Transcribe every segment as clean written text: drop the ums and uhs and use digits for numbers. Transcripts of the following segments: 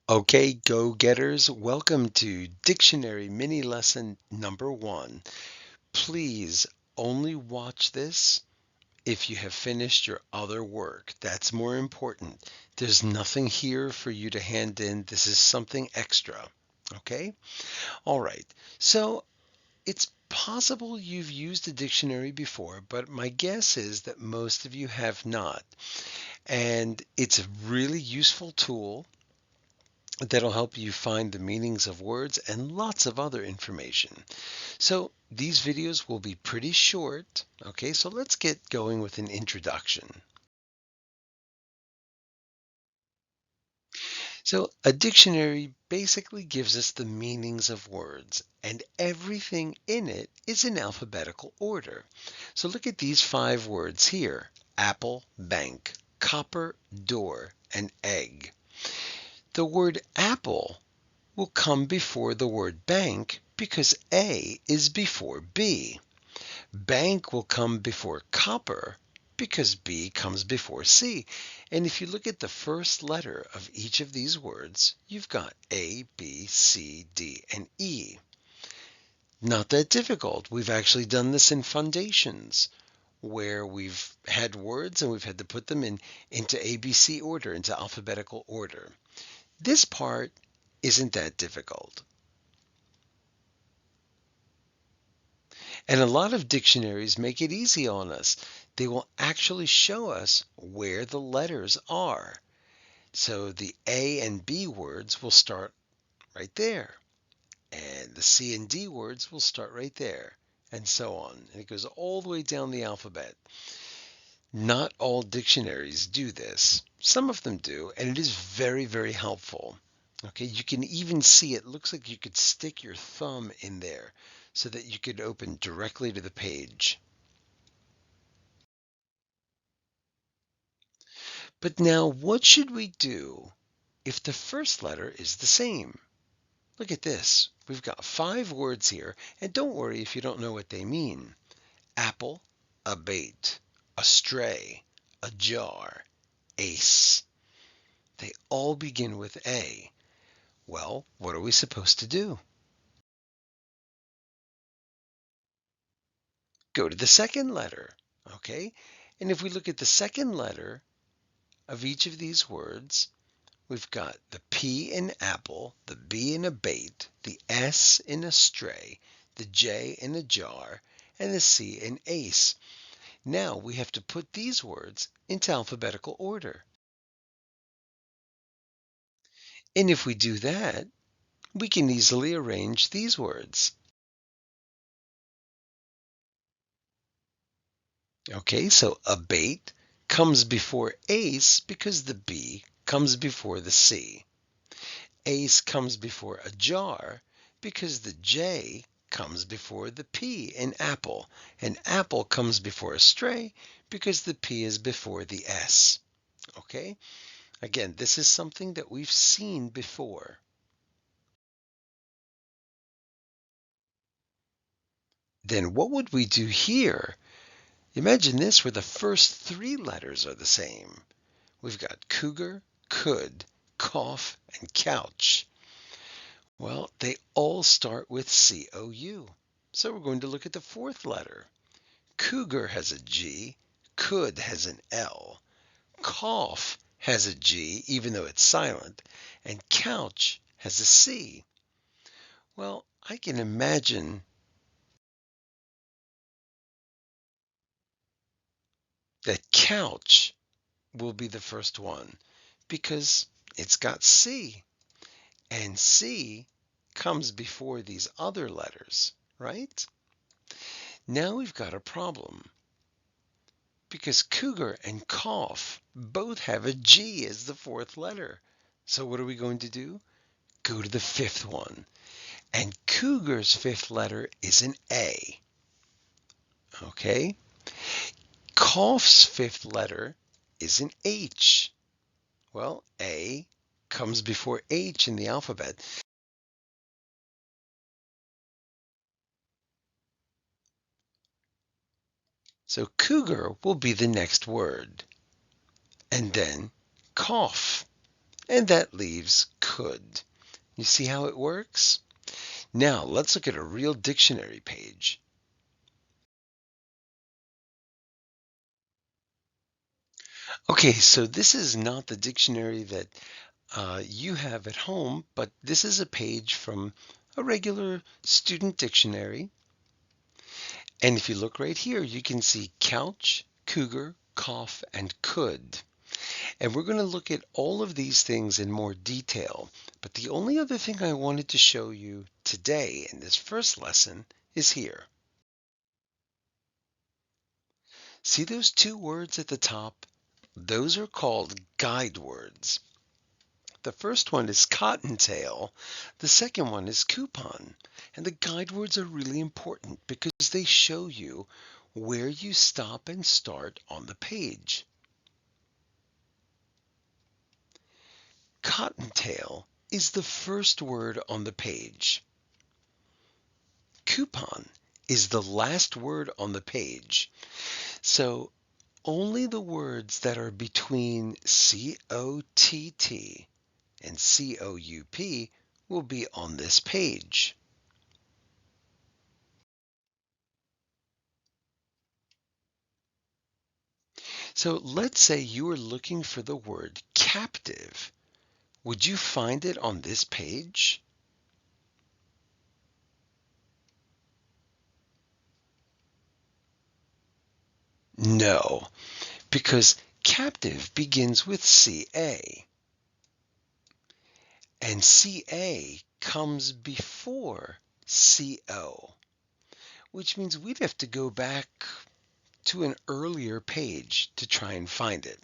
Okay, go-getters, welcome to Dictionary Mini Lesson number 1. Please only watch this if you have finished your other work. That's more important. There's nothing here for you to hand in. This is something extra. Okay? All right. So it's possible you've used a dictionary before, but my guess is that most of you have not. And it's a really useful tool that'll help you find the meanings of words and lots of other information. So these videos will be pretty short. Okay, so let's get going with an introduction. So a dictionary basically gives us the meanings of words, and everything in it is in alphabetical order. So look at these 5 words here: apple, bank, copper, door, and egg. The word apple will come before the word bank because A is before B. Bank will come before copper because B comes before C. And if you look at the first letter of each of these words, you've got A, B, C, D, and E. Not that difficult. We've actually done this in foundations where we've had words and we've had to put them into ABC order, into alphabetical order. This part isn't that difficult. And a lot of dictionaries make it easy on us. They will actually show us where the letters are. So the A and B words will start right there, and the C and D words will start right there, and so on. And it goes all the way down the alphabet. Not all dictionaries do this. Some of them do, and it is very, very helpful. Okay, you can even see it looks like you could stick your thumb in there so that you could open directly to the page. But now, what should we do if the first letter is the same? Look at this. We've got 5 words here, and don't worry if you don't know what they mean. Apple, abate, astray, ajar, ace. They all begin with A. Well, what are we supposed to do? Go to the second letter, okay? And if we look at the second letter of each of these words, we've got the P in apple, the B in abate, the S in astray, the J in ajar, and the C in ace. Now we have to put these words into alphabetical order. And if we do that, we can easily arrange these words. Okay, so abate comes before ace because the B comes before the C. Ace comes before ajar because the J comes before the P in apple, and apple comes before astray because the P is before the S. Okay? Again, this is something that we've seen before. Then what would we do here? Imagine this where the first 3 letters are the same. We've got cougar, could, cough, and couch. Well, they all start with C-O-U. So we're going to look at the fourth letter. Cougar has a G, could has an L, cough has a G even though it's silent, and couch has a C. Well, I can imagine that couch will be the first one because it's got C, and C comes before these other letters, right? Now we've got a problem because cougar and cough both have a G as the fourth letter. So what are we going to do? Go to the fifth one. And cougar's fifth letter is an A. Okay? Cough's fifth letter is an H. Well, A comes before H in the alphabet. So cougar will be the next word. And then cough. and that leaves could. You see how it works? Now let's look at a real dictionary page. Okay, so this is not the dictionary that you have at home, but this is a page from a regular student dictionary. And if you look right here, you can see couch, cougar, cough, and could. And we're going to look at all of these things in more detail. But the only other thing I wanted to show you today in this first lesson is here. See those two words at the top? Those are called guide words. The first one is cottontail. The second one is coupon. And the guide words are really important because they show you where you stop and start on the page. Cottontail is the first word on the page. Coupon is the last word on the page. So only the words that are between COTT and COUP will be on this page. So let's say you are looking for the word captive. Would you find it on this page? No, because captive begins with CA, and CA comes before CO, which means we'd have to go back to an earlier page to try and find it.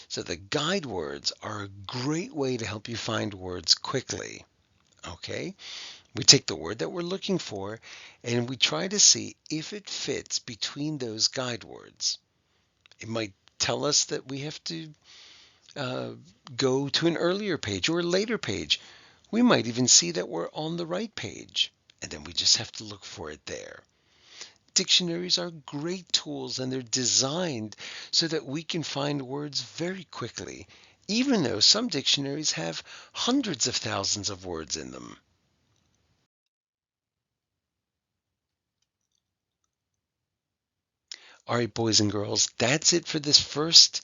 So the guide words are a great way to help you find words quickly. Okay? We take the word that we're looking for and we try to see if it fits between those guide words. It might tell us that we have to uh, go to an earlier page or a later page. We might even see that we're on the right page, and then we just have to look for it there. Dictionaries are great tools and they're designed so that we can find words very quickly, even though some dictionaries have hundreds of thousands of words in them. All right, boys and girls, that's it for this first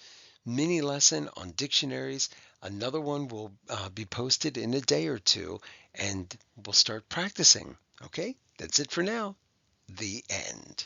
mini lesson on dictionaries. Another one will be posted in a day or two, and we'll start practicing. Okay, that's it for now. The end.